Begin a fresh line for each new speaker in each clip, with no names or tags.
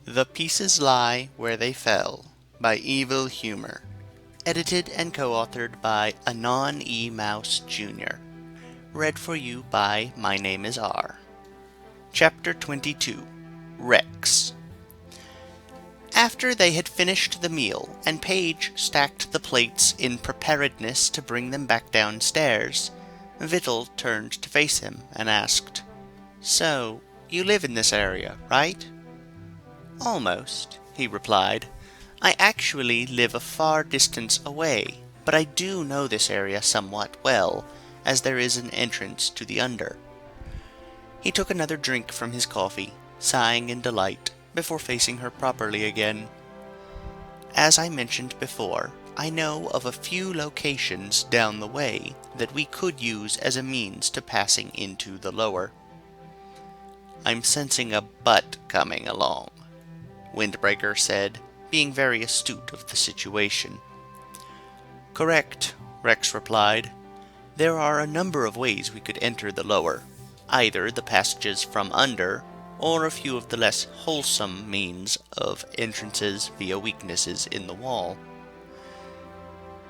The Pieces Lie Where They Fell by Evil Humor. Edited and co-authored by Anon E. Mouse Jr. Read for you by My Name is R. Chapter 22. Rex. After they had finished the meal, and Paige stacked the plates in preparedness to bring them back downstairs, Vittel turned to face him and asked, "So, you live in this area, right?" "Almost," he replied. "I actually live a far distance away, but I do know this area somewhat well, as there is an entrance to the under." He took another drink from his coffee, sighing in delight, before facing her properly again. "As I mentioned before, I know of a few locations down the way that we could use as a means to passing into the lower." "I'm sensing a but coming along," Windbreaker said, being very astute of the situation. "Correct," Rex replied. "There are a number of ways we could enter the lower, either the passages from under, or a few of the less wholesome means of entrances via weaknesses in the wall."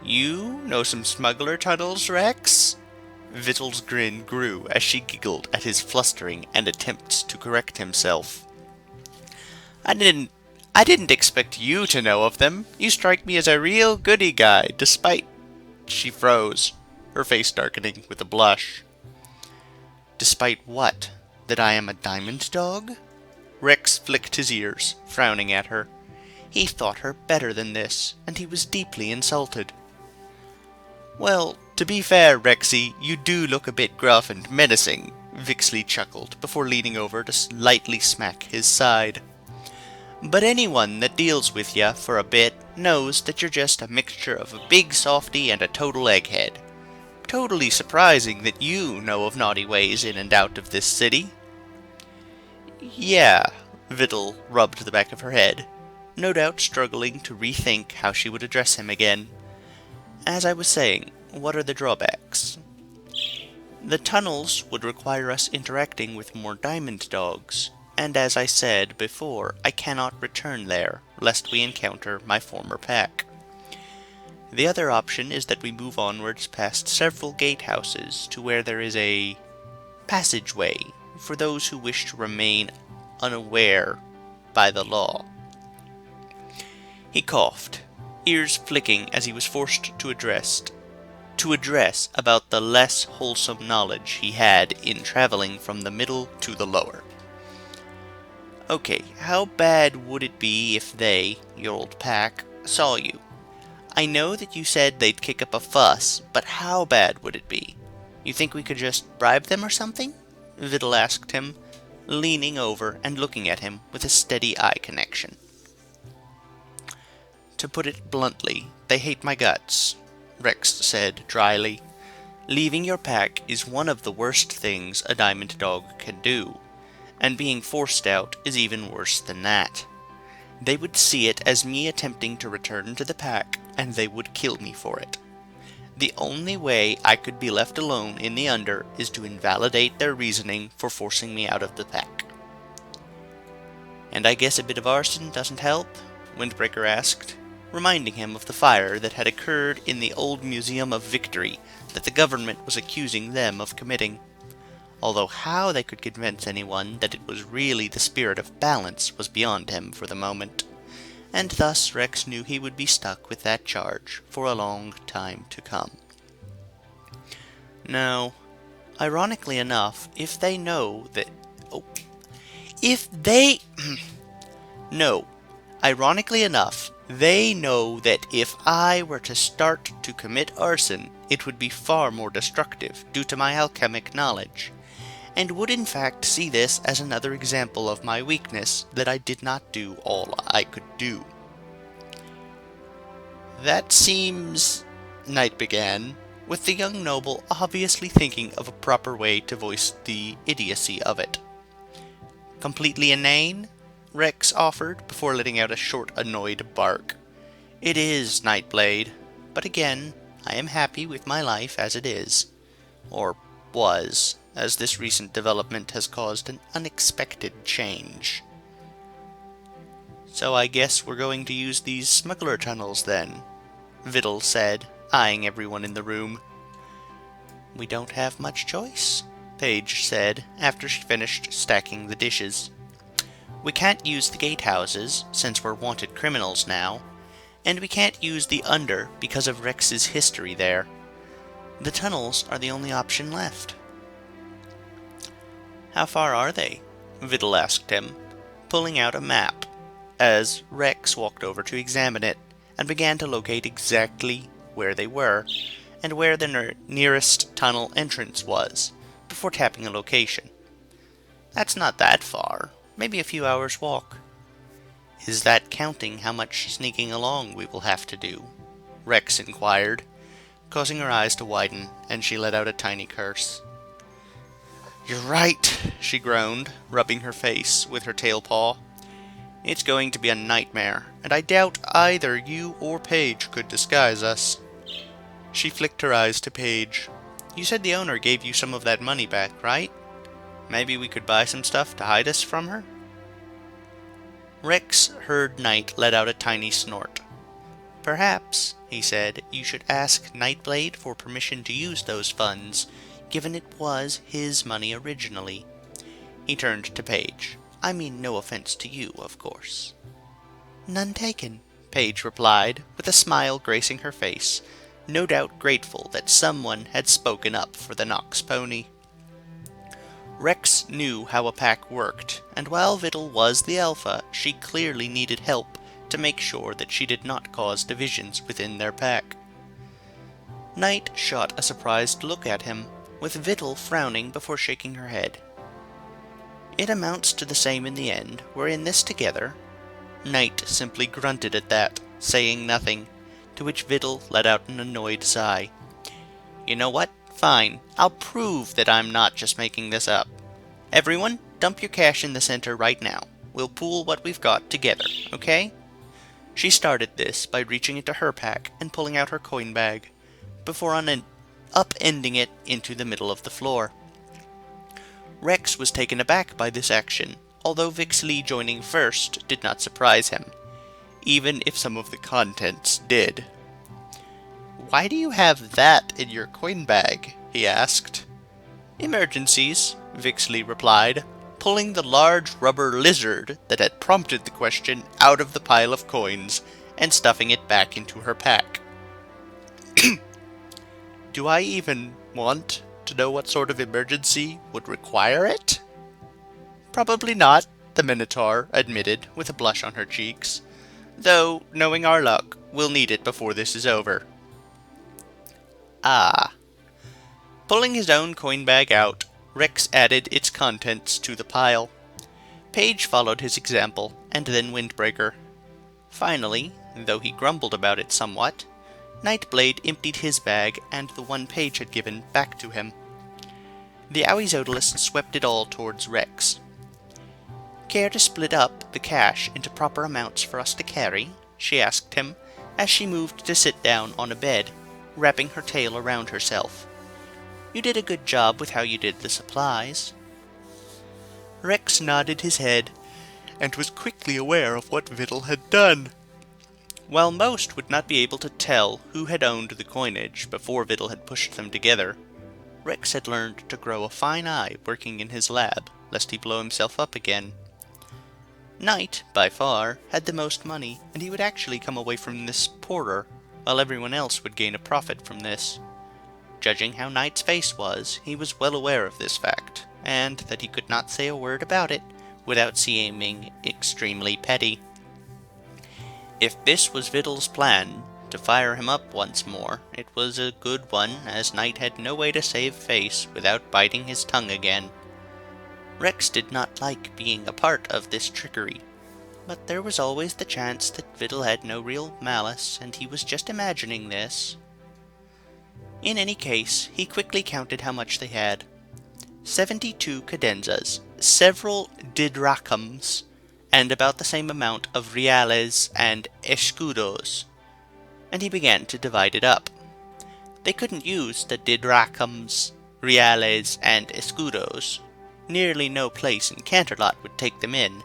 "You know some smuggler tunnels, Rex?" Vittel's grin grew as she giggled at his flustering and attempts to correct himself. I didn't expect you to know of them. You strike me as a real goody guy, despite—" She froze, her face darkening with a blush. "Despite what? That I am a diamond dog?" Rex flicked his ears, frowning at her. He thought her better than this, and he was deeply insulted. "Well, to be fair, Rexy, you do look a bit gruff and menacing," Vixley chuckled before leaning over to lightly smack his side. "But anyone that deals with ya for a bit knows that you're just a mixture of a big softy and a total egghead. Totally surprising that you know of naughty ways in and out of this city." "Yeah," Vittel rubbed the back of her head, no doubt struggling to rethink how she would address him again. "As I was saying, what are the drawbacks?" "The tunnels would require us interacting with more diamond dogs, and as I said before, I cannot return there, lest we encounter my former pack. The other option is that we move onwards past several gatehouses to where there is a passageway for those who wish to remain unaware by the law." He coughed, ears flicking as he was forced to address about the less wholesome knowledge he had in traveling from the middle to the lower. "Okay, how bad would it be if they, your old pack, saw you? I know that you said they'd kick up a fuss, but how bad would it be? You think we could just bribe them or something?" Vittel asked him, leaning over and looking at him with a steady eye connection. "To put it bluntly, they hate my guts," Rex said dryly. "Leaving your pack is one of the worst things a diamond dog can do, and being forced out is even worse than that. They would see it as me attempting to return to the pack, and they would kill me for it. The only way I could be left alone in the under is to invalidate their reasoning for forcing me out of the pack." "And I guess a bit of arson doesn't help?" Windbreaker asked, reminding him of the fire that had occurred in the old Museum of Victory that the government was accusing them of committing. Although how they could convince anyone that it was really the spirit of balance was beyond him for the moment, and thus Rex knew he would be stuck with that charge for a long time to come. No, ironically enough, if they know that... Oh, if they... No, ironically enough, they know that if I were to start to commit arson, it would be far more destructive due to my alchemic knowledge, and would in fact see this as another example of my weakness that I did not do all I could do. "That seems—" Knight began, with the young noble obviously thinking of a proper way to voice the idiocy of it. "Completely inane?" Rex offered, before letting out a short, annoyed bark. "It is, Nightblade, but again, I am happy with my life as it is. Or was, as this recent development has caused an unexpected change." So I guess we're going to use these smuggler tunnels then, Vidal said, eyeing everyone in the room. We don't have much choice, Paige said after she finished stacking the dishes. We can't use the gatehouses, since we're wanted criminals now, and we can't use the under because of Rex's history there. The tunnels are the only option left. How far are they? Vidal asked him, pulling out a map, as Rex walked over to examine it and began to locate exactly where they were and where the nearest tunnel entrance was, before tapping a location. That's not that far, maybe a few hours' walk. Is that counting how much sneaking along we will have to do? Rex inquired, causing her eyes to widen, and she let out a tiny curse. You're right, she groaned, rubbing her face with her tail paw. It's going to be a nightmare, and I doubt either you or Paige could disguise us. She flicked her eyes to Paige. You said the owner gave you some of that money back, right? Maybe we could buy some stuff to hide us from her? Rex heard Knight let out a tiny snort. Perhaps, he said, you should ask Nightblade for permission to use those funds, given it was his money originally. He turned to Paige. I mean no offense to you, of course. None taken, Paige replied, with a smile gracing her face, no doubt grateful that someone had spoken up for the Nox pony. Rex knew how a pack worked, and while Vidal was the alpha, she clearly needed help to make sure that she did not cause divisions within their pack. Knight shot a surprised look at him, with Vidal frowning before shaking her head. It amounts to the same in the end. We're in this together. Knight simply grunted at that, saying nothing, to which Vidal let out an annoyed sigh. You know what? Fine. I'll prove that I'm not just making this up. Everyone, dump your cash in the center right now. We'll pool what we've got together, okay? She started this by reaching into her pack and pulling out her coin bag, before upending it into the middle of the floor. Rex was taken aback by this action, although Vixley joining first did not surprise him, even if some of the contents did. Why do you have that in your coin bag? He asked. Emergencies, Vixley replied, pulling the large rubber lizard that had prompted the question out of the pile of coins and stuffing it back into her pack. Do I even want to know what sort of emergency would require it? Probably not, the Minotaur admitted with a blush on her cheeks, though, knowing our luck, we'll need it before this is over. Ah. Pulling his own coin bag out, Rex added its contents to the pile. Paige followed his example, and then Windbreaker. Finally, though he grumbled about it somewhat, Nightblade emptied his bag and the one Paige had given back to him. The Owie swept it all towards Rex. Care to split up the cash into proper amounts for us to carry? She asked him, as she moved to sit down on a bed, wrapping her tail around herself. You did a good job with how you did the supplies. Rex nodded his head, and was quickly aware of what Vidal had done. While most would not be able to tell who had owned the coinage before Vidal had pushed them together, Rex had learned to grow a fine eye working in his lab, lest he blow himself up again. Knight, by far, had the most money, and he would actually come away from this poorer, while everyone else would gain a profit from this. Judging how Knight's face was, he was well aware of this fact, and that he could not say a word about it without seeming extremely petty. If this was Vidal's plan, to fire him up once more, it was a good one, as Knight had no way to save face without biting his tongue again. Rex did not like being a part of this trickery, but there was always the chance that Vidal had no real malice, and he was just imagining this. In any case, he quickly counted how much they had. 72 cadenzas, several didrachms, and about the same amount of reales and escudos, and he began to divide it up. They couldn't use the didrachms, reales, and escudos. Nearly no place in Canterlot would take them in,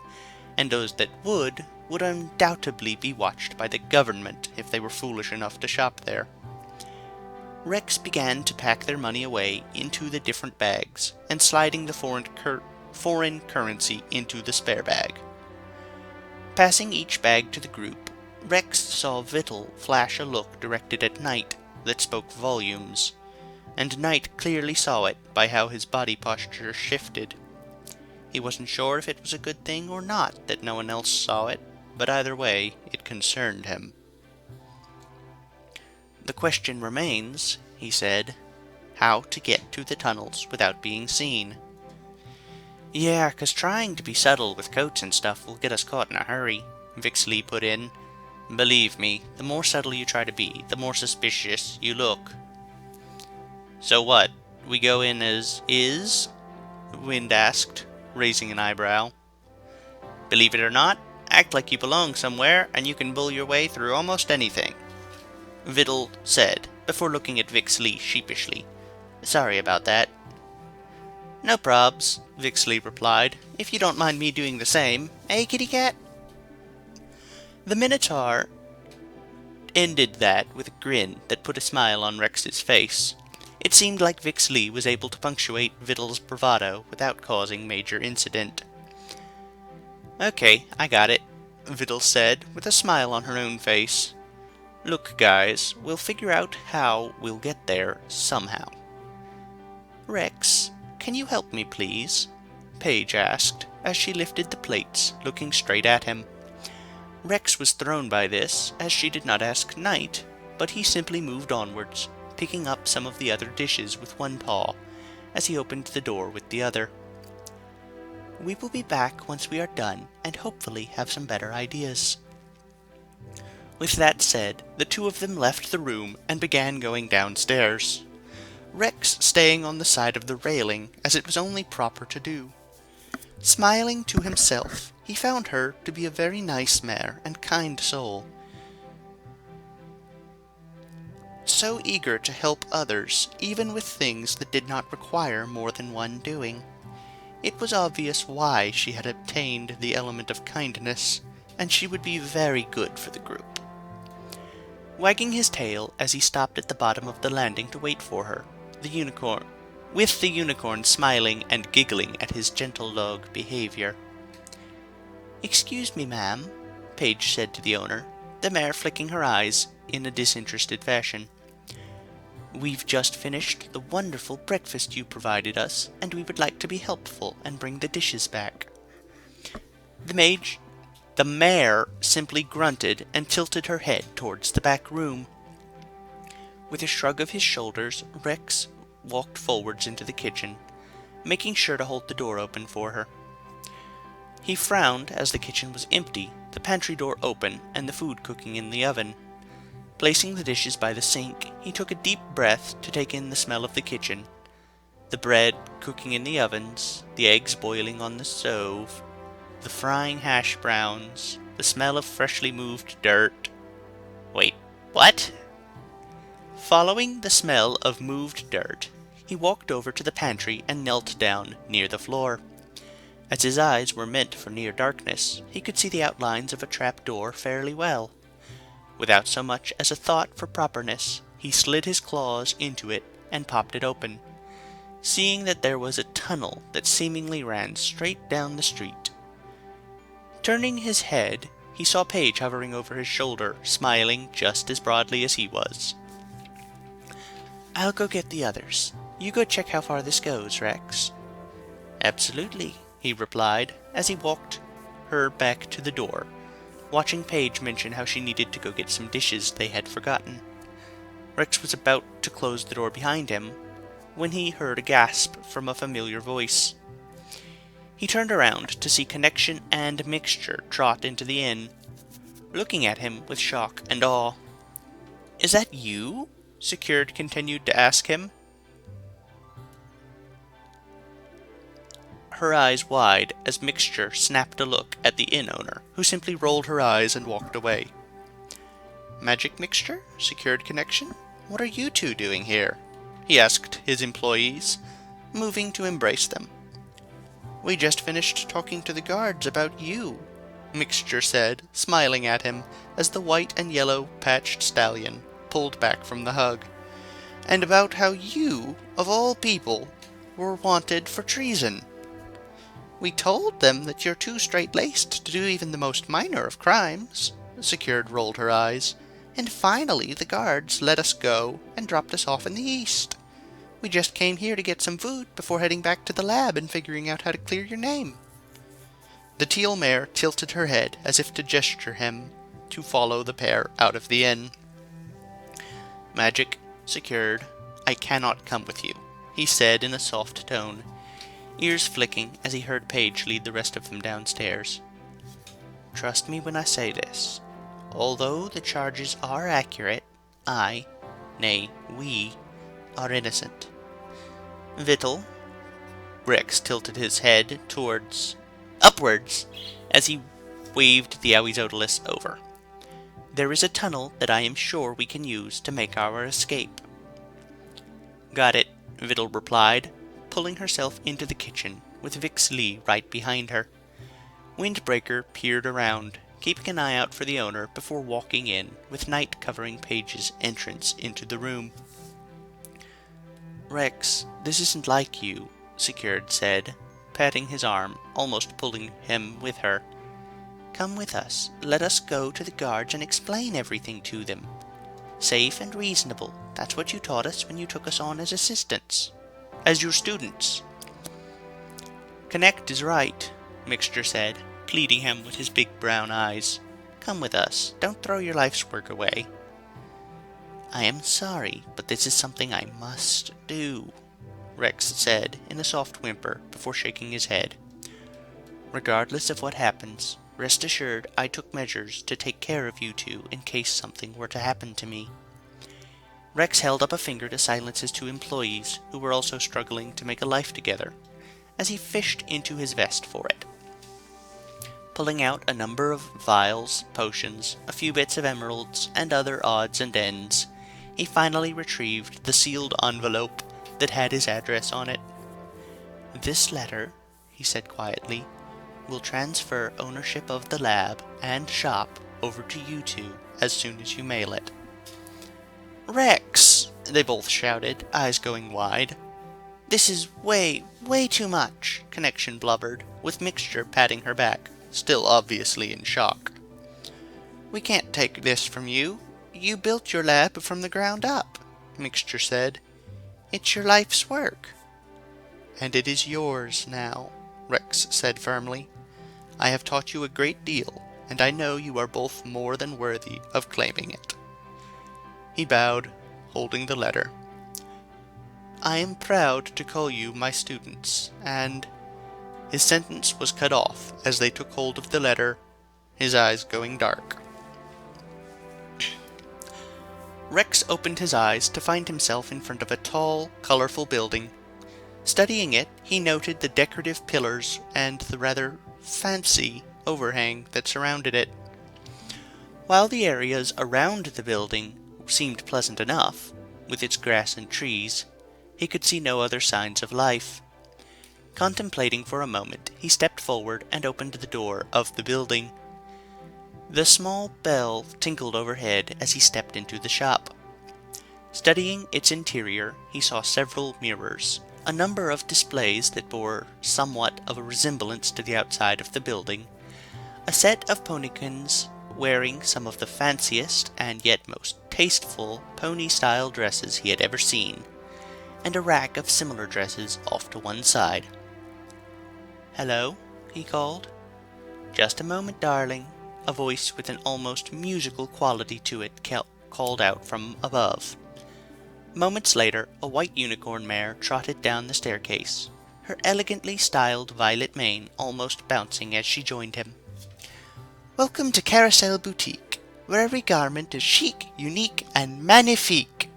and those that would would undoubtedly be watched by the government if they were foolish enough to shop there. Rex began to pack their money away into the different bags and sliding the foreign currency into the spare bag. Passing each bag to the group, Rex saw Vittel flash a look directed at Knight that spoke volumes, and Knight clearly saw it by how his body posture shifted. He wasn't sure if it was a good thing or not that no one else saw it, but either way, it concerned him. "The question remains," he said, "how to get to the tunnels without being seen." "Yeah, 'cause trying to be subtle with coats and stuff will get us caught in a hurry," Vixley put in. "Believe me, the more subtle you try to be, the more suspicious you look." "So what, we go in as is?" Wind asked, raising an eyebrow. "Believe it or not, act like you belong somewhere and you can bull your way through almost anything," Vittel said, before looking at Vixley sheepishly. "Sorry about that." "No probs," Vixley replied, "if you don't mind me doing the same, eh, kitty cat?" The Minotaur ended that with a grin that put a smile on Rex's face. It seemed like Vixley was able to punctuate Vittel's bravado without causing major incident. "Okay, I got it," Vittel said, with a smile on her own face. "Look, guys, we'll figure out how we'll get there somehow." "Rex, can you help me, please?" Paige asked, as she lifted the plates, looking straight at him. Rex was thrown by this, as she did not ask Knight, but he simply moved onwards, picking up some of the other dishes with one paw, as he opened the door with the other. "We will be back once we are done, and hopefully have some better ideas." With that said, the two of them left the room and began going downstairs, Rex staying on the side of the railing, as it was only proper to do. Smiling to himself, he found her to be a very nice mare and kind soul, so eager to help others, even with things that did not require more than one doing. It was obvious why she had obtained the element of kindness, and she would be very good for the group. Wagging his tail as he stopped at the bottom of the landing to wait for her, with the unicorn smiling and giggling at his gentle dog behavior. "Excuse me, ma'am," Paige said to the owner, the mare flicking her eyes in a disinterested fashion. "We've just finished the wonderful breakfast you provided us, and we would like to be helpful and bring the dishes back." The mare simply grunted and tilted her head towards the back room. With a shrug of his shoulders, Rex walked forwards into the kitchen, making sure to hold the door open for her. He frowned as the kitchen was empty, the pantry door open, and the food cooking in the oven. Placing the dishes by the sink, he took a deep breath to take in the smell of the kitchen. The bread cooking in the ovens, the eggs boiling on the stove, the frying hash browns, the smell of freshly moved dirt. Wait, what? Following the smell of moved dirt, he walked over to the pantry and knelt down near the floor. As his eyes were meant for near darkness, he could see the outlines of a trap-door fairly well. Without so much as a thought for properness, he slid his claws into it and popped it open, seeing that there was a tunnel that seemingly ran straight down the street. Turning his head, he saw Paige hovering over his shoulder, smiling just as broadly as he was. "I'll go get the others. You go check how far this goes, Rex." "Absolutely," he replied, as he walked her back to the door, watching Paige mention how she needed to go get some dishes they had forgotten. Rex was about to close the door behind him when he heard a gasp from a familiar voice. He turned around to see Connection and Mixture trot into the inn, looking at him with shock and awe. "Is that you?" Secured continued to ask him. Her eyes wide as Mixture snapped a look at the inn owner, who simply rolled her eyes and walked away. "Magic Mixture? Secured Connection? What are you two doing here?" he asked his employees, moving to embrace them. "We just finished talking to the guards about you," Mixture said, smiling at him as the white and yellow patched stallion pulled back from the hug. And about how you, of all people, were wanted for treason. We told them that you're too straight-laced to do even the most minor of crimes. Secured rolled her eyes. And finally the guards let us go and dropped us off in the east. We just came here to get some food before heading back to the lab and figuring out how to clear your name. The teal mare tilted her head as if to gesture him to follow the pair out of the inn. Magic, secured, I cannot come with you, he said in a soft tone, ears flicking as he heard Paige lead the rest of them downstairs. Trust me when I say this. Although the charges are accurate, we, are innocent. Vittel, Rex tilted his head upwards, as he waved the Owies over. There is a tunnel that I am sure we can use to make our escape. Got it, Vittel replied, pulling herself into the kitchen, with Vix Lee right behind her. Windbreaker peered around, keeping an eye out for the owner before walking in, with night covering Paige's entrance into the room. Rex, this isn't like you, Secured said, patting his arm, almost pulling him with her. Come with us. Let us go to the guards and explain everything to them. Safe and reasonable. That's what you taught us when you took us on as assistants. As your students. Connect is right, Mixture said, pleading him with his big brown eyes. Come with us. Don't throw your life's work away. I am sorry, but this is something I must do, Rex said in a soft whimper before shaking his head. Regardless of what happens, rest assured I took measures to take care of you two in case something were to happen to me. Rex held up a finger to silence his two employees, who were also struggling to make a life together, as he fished into his vest for it. Pulling out a number of vials, potions, a few bits of emeralds, and other odds and ends, he finally retrieved the sealed envelope that had his address on it. This letter, he said quietly, will transfer ownership of the lab and shop over to you two as soon as you mail it. Rex! They both shouted, eyes going wide. This is way too much, Connection blubbered, with Mixture patting her back, still obviously in shock. We can't take this from you. You built your lab from the ground up, Mixture said. It's your life's work. And it is yours now, Rex said firmly. I have taught you a great deal, and I know you are both more than worthy of claiming it. He bowed, holding the letter. I am proud to call you my students, and... His sentence was cut off as they took hold of the letter, his eyes going dark. Rex opened his eyes to find himself in front of a tall, colorful building. Studying it, he noted the decorative pillars and the rather fancy overhang that surrounded it. While the areas around the building seemed pleasant enough, with its grass and trees, he could see no other signs of life. Contemplating for a moment, he stepped forward and opened the door of the building. The small bell tinkled overhead as he stepped into the shop. Studying its interior, he saw several mirrors, a number of displays that bore somewhat of a resemblance to the outside of the building, a set of ponykins wearing some of the fanciest and yet most tasteful pony-style dresses he had ever seen, and a rack of similar dresses off to one side. "Hello?" he called. "Just a moment, darling," a voice with an almost musical quality to it called out from above. Moments later, a white unicorn mare trotted down the staircase, her elegantly styled violet mane almost bouncing as she joined him. "Welcome to Carousel Boutique, where every garment is chic, unique, and magnifique."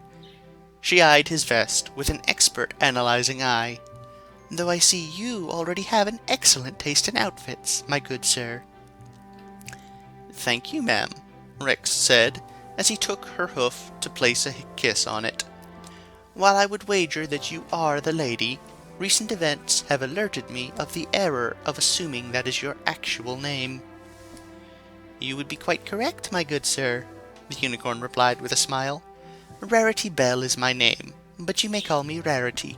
She eyed his vest with an expert analyzing eye. "Though I see you already have an excellent taste in outfits, my good sir." "Thank you, ma'am," Rex said, as he took her hoof to place a kiss on it. "While I would wager that you are the lady, recent events have alerted me of the error of assuming that is your actual name." You would be quite correct, my good sir, the unicorn replied with a smile. Rarity Bell is my name, but you may call me Rarity.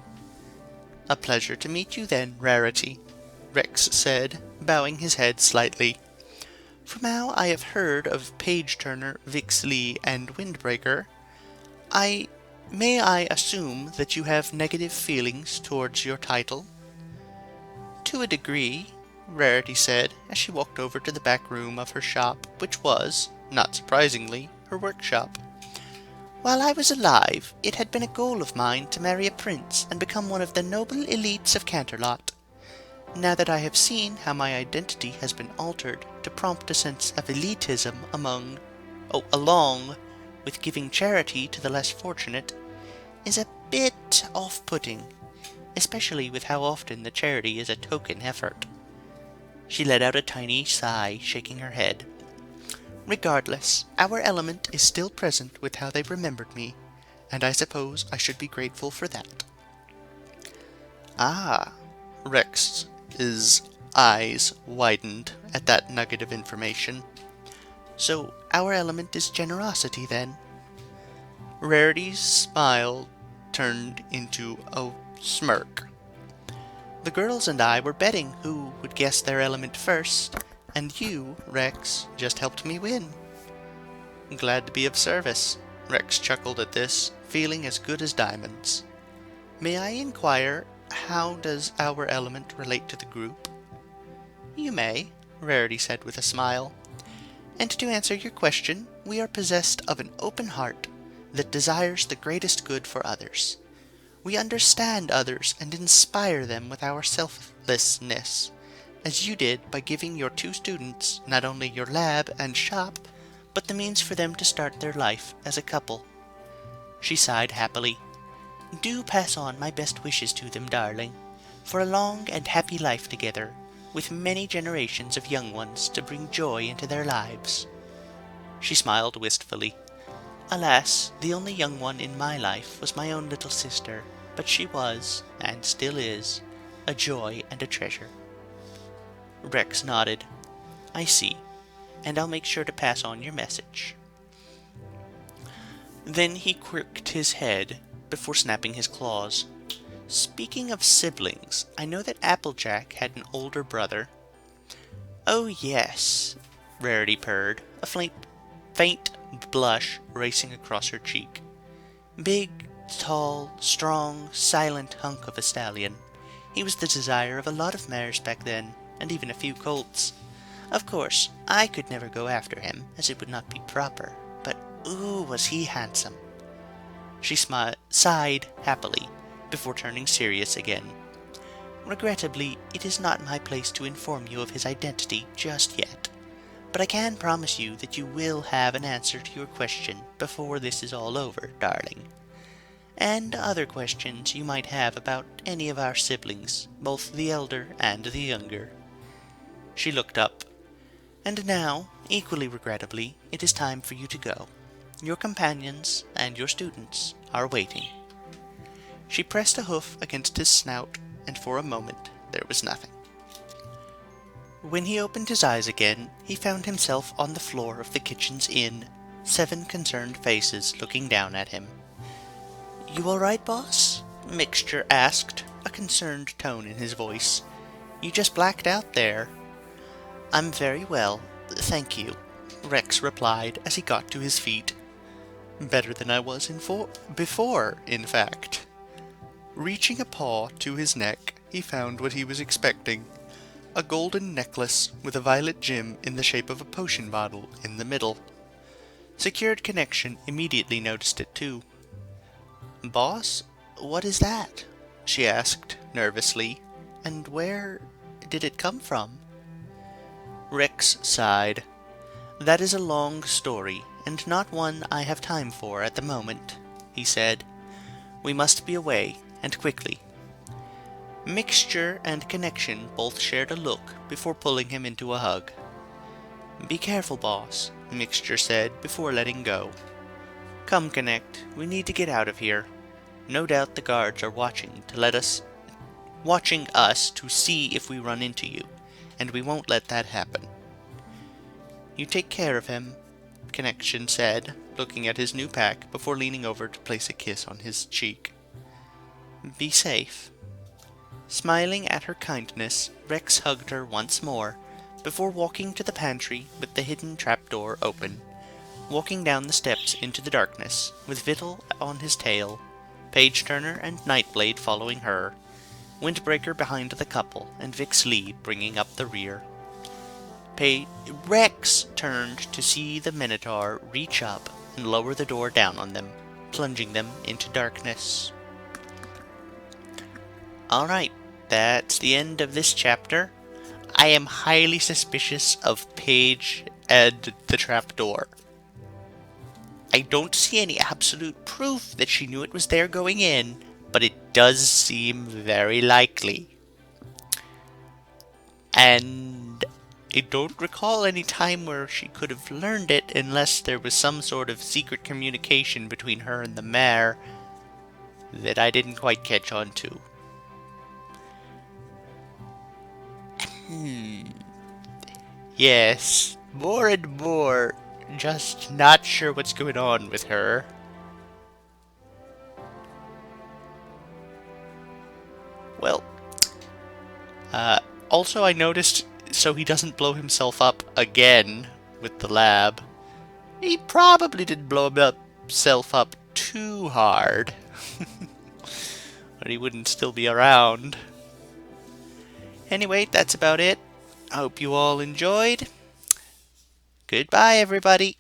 A pleasure to meet you then, Rarity, Rex said, bowing his head slightly. From how I have heard of Page Turner, Vix Lee, and Windbreaker, may I assume that you have negative feelings towards your title? To a degree, Rarity said, as she walked over to the back room of her shop, which was, not surprisingly, her workshop. While I was alive, it had been a goal of mine to marry a prince and become one of the noble elites of Canterlot. Now that I have seen how my identity has been altered to prompt a sense of elitism along with giving charity to the less fortunate, is a bit off-putting, especially with how often the charity is a token effort. She let out a tiny sigh, shaking her head. Regardless, our element is still present with how they remembered me, and I suppose I should be grateful for that. Ah, Rex's eyes widened at that nugget of information. So our element is generosity, then? Rarity's smile turned into a smirk. The girls and I were betting who would guess their element first, and you, Rex, just helped me win. Glad to be of service. Rex chuckled at this, feeling as good as diamonds. May I inquire, how does our element relate to the group? You may, Rarity said with a smile. And to answer your question, we are possessed of an open heart that desires the greatest good for others. We understand others and inspire them with our selflessness, as you did by giving your two students not only your lab and shop, but the means for them to start their life as a couple. She sighed happily. Do pass on my best wishes to them, darling, for a long and happy life together, with many generations of young ones to bring joy into their lives. She smiled wistfully. Alas, the only young one in my life was my own little sister, but she was, and still is, a joy and a treasure. Rex nodded. I see, and I'll make sure to pass on your message. Then he quirked his head before snapping his claws. Speaking of siblings, I know that Applejack had an older brother. Oh yes, Rarity purred, a faint blush racing across her cheek. Big, tall, strong, silent hunk of a stallion. He was the desire of a lot of mares back then, and even a few colts. Of course, I could never go after him, as it would not be proper, but ooh, was he handsome. She sighed happily, before turning serious again. Regrettably, it is not my place to inform you of his identity just yet, but I can promise you that you will have an answer to your question before this is all over, darling. And other questions you might have about any of our siblings, both the elder and the younger. She looked up. And now, equally regrettably, it is time for you to go. Your companions and your students are waiting. She pressed a hoof against his snout, and for a moment there was nothing. When he opened his eyes again, he found himself on the floor of the kitchen's inn, 7 concerned faces looking down at him. You all right, boss? Mixture asked, a concerned tone in his voice. You just blacked out there. I'm very well, thank you, Rex replied as he got to his feet. Better than I was before, in fact. Reaching a paw to his neck, he found what he was expecting. A golden necklace with a violet gem in the shape of a potion bottle in the middle. Secured Connection immediately noticed it too. Boss, what is that? She asked, nervously. And where did it come from? Rex sighed. That is a long story, and not one I have time for at the moment, he said. We must be away, and quickly. Mixture and Connection both shared a look before pulling him into a hug. Be careful, boss, Mixture said before letting go. Come, Connect, we need to get out of here. No doubt the guards are watching us to see if we run into you, and we won't let that happen. You take care of him, Connection said, looking at his new pack before leaning over to place a kiss on his cheek. Be safe. Smiling at her kindness, Rex hugged her once more, before walking to the pantry with the hidden trapdoor open, walking down the steps into the darkness, with Vittel on his tail, Page Turner and Nightblade following her, Windbreaker behind the couple, and Vix Lee bringing up the rear. Rex turned to see the Minotaur reach up and lower the door down on them, plunging them into darkness. Alright, that's the end of this chapter. I am highly suspicious of Paige and the trapdoor. I don't see any absolute proof that she knew it was there going in, but it does seem very likely. And I don't recall any time where she could have learned it unless there was some sort of secret communication between her and the mayor that I didn't quite catch on to. Yes, more and more, just not sure what's going on with her. Well, also I noticed, so he doesn't blow himself up again with the lab, he probably didn't blow himself up too hard. Or he wouldn't still be around. Anyway, that's about it. I hope you all enjoyed. Goodbye, everybody.